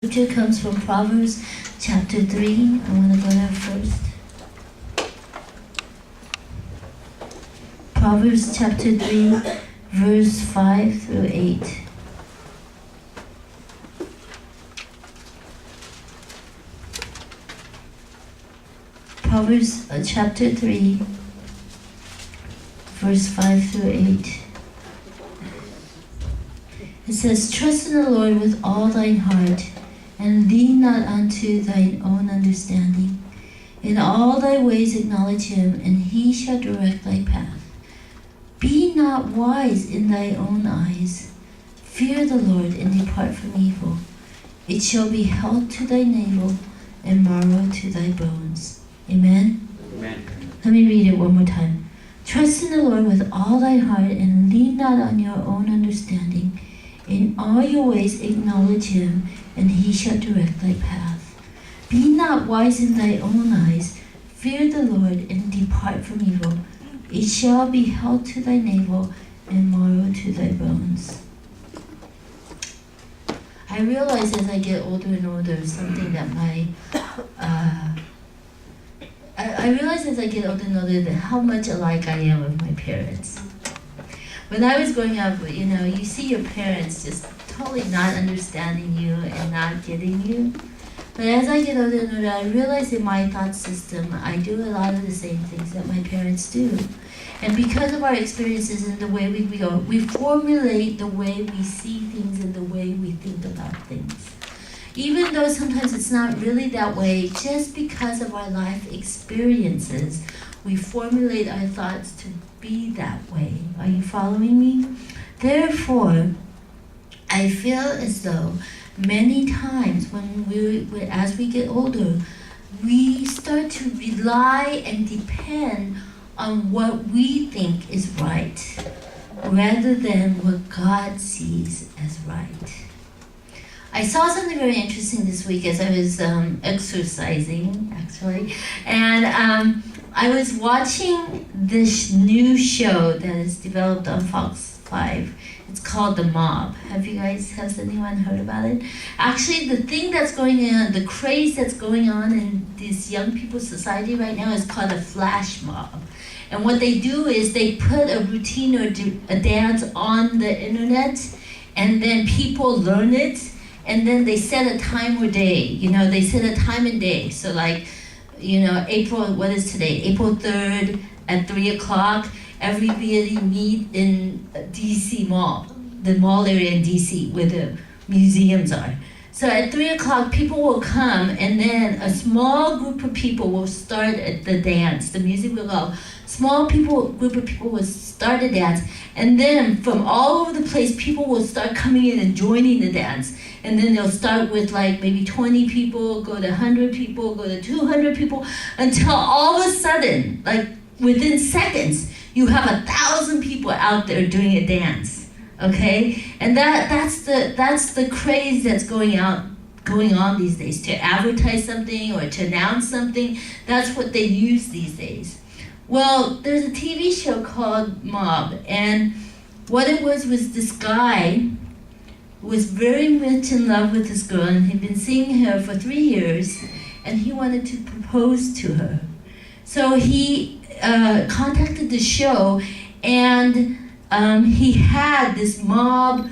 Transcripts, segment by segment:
Scripture comes from Proverbs chapter 3. I want to go there first. Proverbs chapter 3, verse 5 through 8. Proverbs chapter 3, verse 5 through 8. It says, "Trust in the Lord with all thine heart, and lean not unto thine own understanding. In all thy ways acknowledge him, and he shall direct thy path. Be not wise in thy own eyes. Fear the Lord, and depart from evil. It shall be health to thy navel, and marrow to thy bones." Amen? Amen. Let me read it one more time. "Trust in the Lord with all thy heart, and lean not on your own understanding. In all your ways acknowledge him, and he shall direct thy path. Be not wise in thy own eyes. Fear the Lord, and depart from evil. It shall be health to thy navel, and marrow to thy bones." I realize as I get older and older, something that I realize as I get older and older that how much alike I am with my parents. When I was growing up, you see your parents just totally not understanding you and not getting you. But as I get older and older, I realize in my thought system, I do a lot of the same things that my parents do. And because of our experiences and the way we go, we formulate the way we see things and the way we think about things. Even though sometimes it's not really that way, just because of our life experiences, we formulate our thoughts to be that way. Are you following me? Therefore, I feel as though many times as we get older, we start to rely and depend on what we think is right, rather than what God sees as right. I saw something very interesting this week as I was exercising, actually, and I was watching this new show that is developed on Fox 5. It's called The Mob. Has anyone heard about it? Actually, the thing that's going on, the craze that's going on in this young people's society right now is called a flash mob. And what they do is they put a routine or a dance on the internet, and then people learn it, and then they set a time or day. They set a time and day. So what is today? April 3rd at 3 o'clock, everybody meet in DC Mall, the mall area in DC where the museums are. So at 3 o'clock, people will come, and then a small group of people will start at the dance. The music will go. Group of people will start a dance, and then from all over the place, people will start coming in and joining the dance. And then they'll start with maybe 20 people, go to 100 people, go to 200 people, until all of a sudden, within seconds, you have 1,000 people out there doing a dance. Okay? And that's the craze that's going on these days. To advertise something or to announce something, that's what they use these days. Well, there's a TV show called Mob, and what it was this guy was very much in love with this girl, and he'd been seeing her for 3 years, and he wanted to propose to her. So he contacted the show, and he had this mob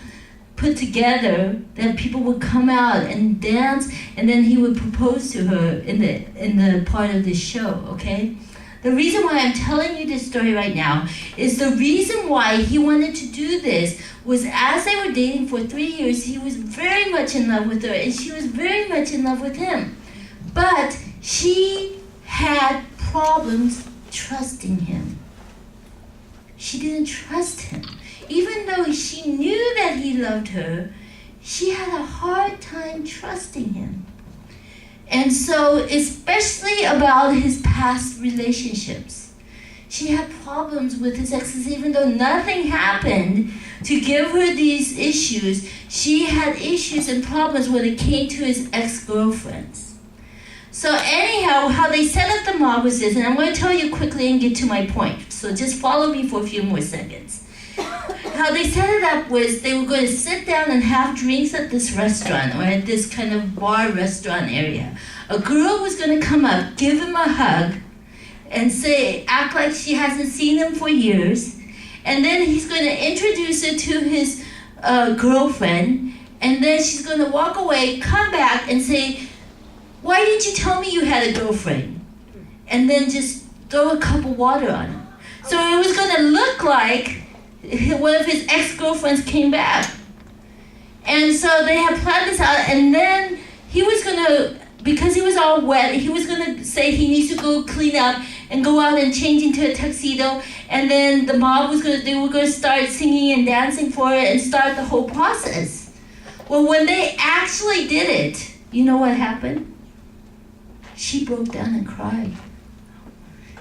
put together that people would come out and dance, and then he would propose to her in the part of this show, okay? The reason why I'm telling you this story right now is the reason why he wanted to do this was as they were dating for 3 years, he was very much in love with her, and she was very much in love with him. But she had problems trusting him. She didn't trust him. Even though she knew that he loved her, she had a hard time trusting him. And so, especially about his past relationships, she had problems with his exes. Even though nothing happened to give her these issues, she had issues and problems when it came to his ex-girlfriends. So anyhow, how they set up the mob was this, and I'm going to tell you quickly and get to my point. So just follow me for a few more seconds. How they set it up was they were going to sit down and have drinks at this restaurant or at this kind of bar restaurant area. A girl was going to come up, give him a hug, and act like she hasn't seen him for years. And then he's going to introduce her to his girlfriend. And then she's going to walk away, come back and say, "Why didn't you tell me you had a girlfriend?" And then just throw a cup of water on him. So it was going to look like one of his ex-girlfriends came back. And so they had planned this out, and then he was going to, because he was all wet, he was going to say he needs to go clean up and go out and change into a tuxedo, and then the mob they were going to start singing and dancing for it and start the whole process. Well, when they actually did it, you know what happened? She broke down and cried.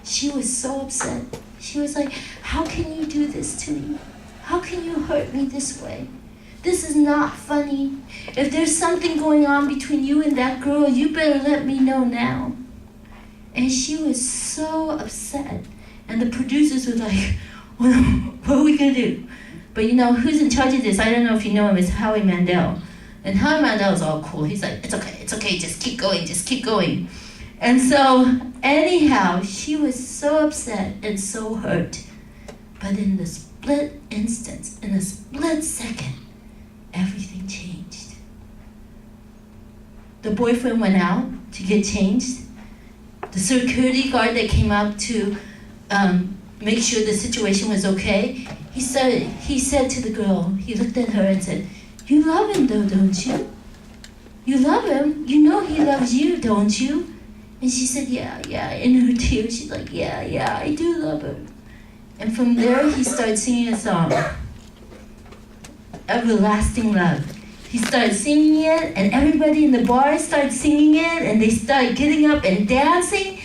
She was so upset. She was like, "How can you do this to me? How can you hurt me this way? This is not funny. If there's something going on between you and that girl, you better let me know now." And she was so upset. And the producers were like, what are we going to do? But you know, who's in charge of this? I don't know if you know him, it's Howie Mandel. And Howie Mandel's all cool. He's like, it's okay, just keep going. And so, anyhow, she was so upset and so hurt. But in the split instance, in a split second, everything changed. The boyfriend went out to get changed. The security guard that came up to make sure the situation was okay, he said to the girl, he looked at her and said, "You love him though, don't you? You love him. You know he loves you, don't you?" And she said, yeah. In her tears, she's like, yeah, I do love him. And from there, he started singing a song, "Everlasting Love." He started singing it, and everybody in the bar started singing it, and they started getting up and dancing,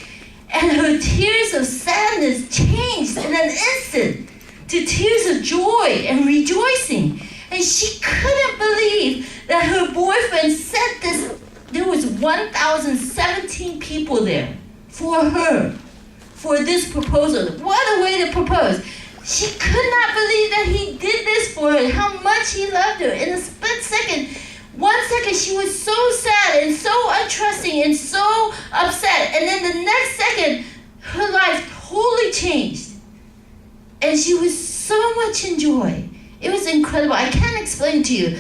and her tears of sadness changed in an instant to tears of joy and rejoicing. And she couldn't believe that her boyfriend said this. There was 1,017 people there for her, for this proposal. What a way to propose. She could not believe that he did this for her, how much he loved her. In a split second, 1 second, she was so sad and so untrusting and so upset. And then the next second, her life totally changed. And she was so much in joy. It was incredible. I can't explain to you.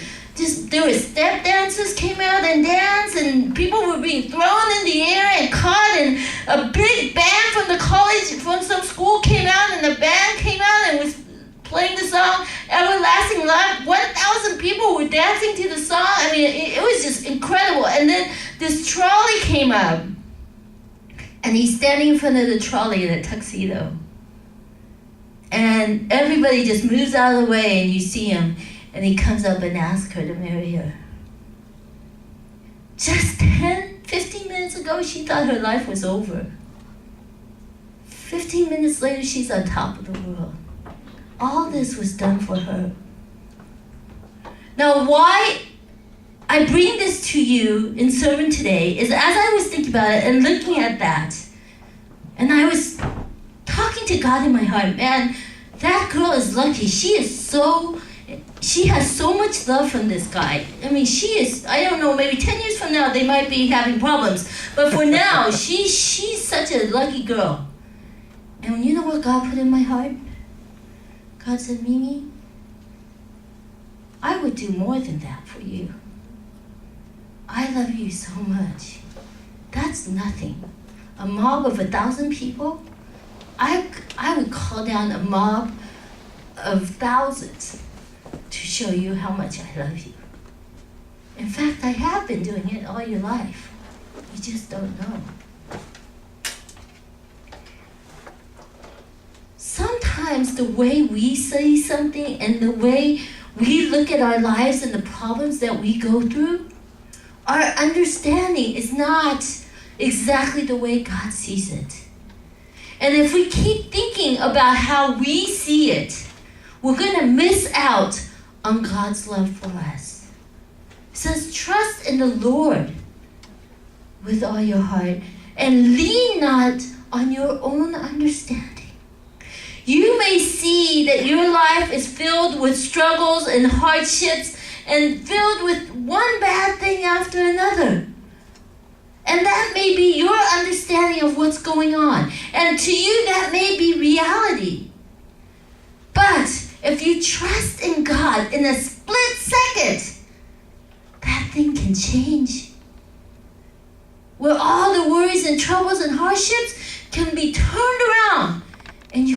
There were step dancers came out and danced, and people were being thrown in the air and caught, and a big band from the college, from some school came out, and the band came out and was playing the song "Everlasting Love." 1,000 people were dancing to the song. I mean, it was just incredible. And then this trolley came up, and he's standing in front of the trolley in a tuxedo. And everybody just moves out of the way, and you see him. And he comes up and asks her to marry her. Just 10, 15 minutes ago, she thought her life was over. 15 minutes later, she's on top of the world. All this was done for her. Now, why I bring this to you in sermon today is as I was thinking about it and looking at that, and I was talking to God in my heart, man, that girl is lucky. She has so much love from this guy. I mean, I don't know, maybe 10 years from now, they might be having problems. But for now, she's such a lucky girl. And you know what God put in my heart? God said, "Mimi, I would do more than that for you. I love you so much. That's nothing. A mob of 1,000 people, I would call down a mob of thousands to show you how much I love you. In fact, I have been doing it all your life. You just don't know." Sometimes the way we say something and the way we look at our lives and the problems that we go through, our understanding is not exactly the way God sees it. And if we keep thinking about how we see it, we're going to miss out on God's love for us. It says, "Trust in the Lord with all your heart and lean not on your own understanding." You may see that your life is filled with struggles and hardships and filled with one bad thing after another. And that may be your understanding of what's going on. And to you, that may be reality. But if you trust in God in a split second, that thing can change. Where all the worries and troubles and hardships can be turned around and you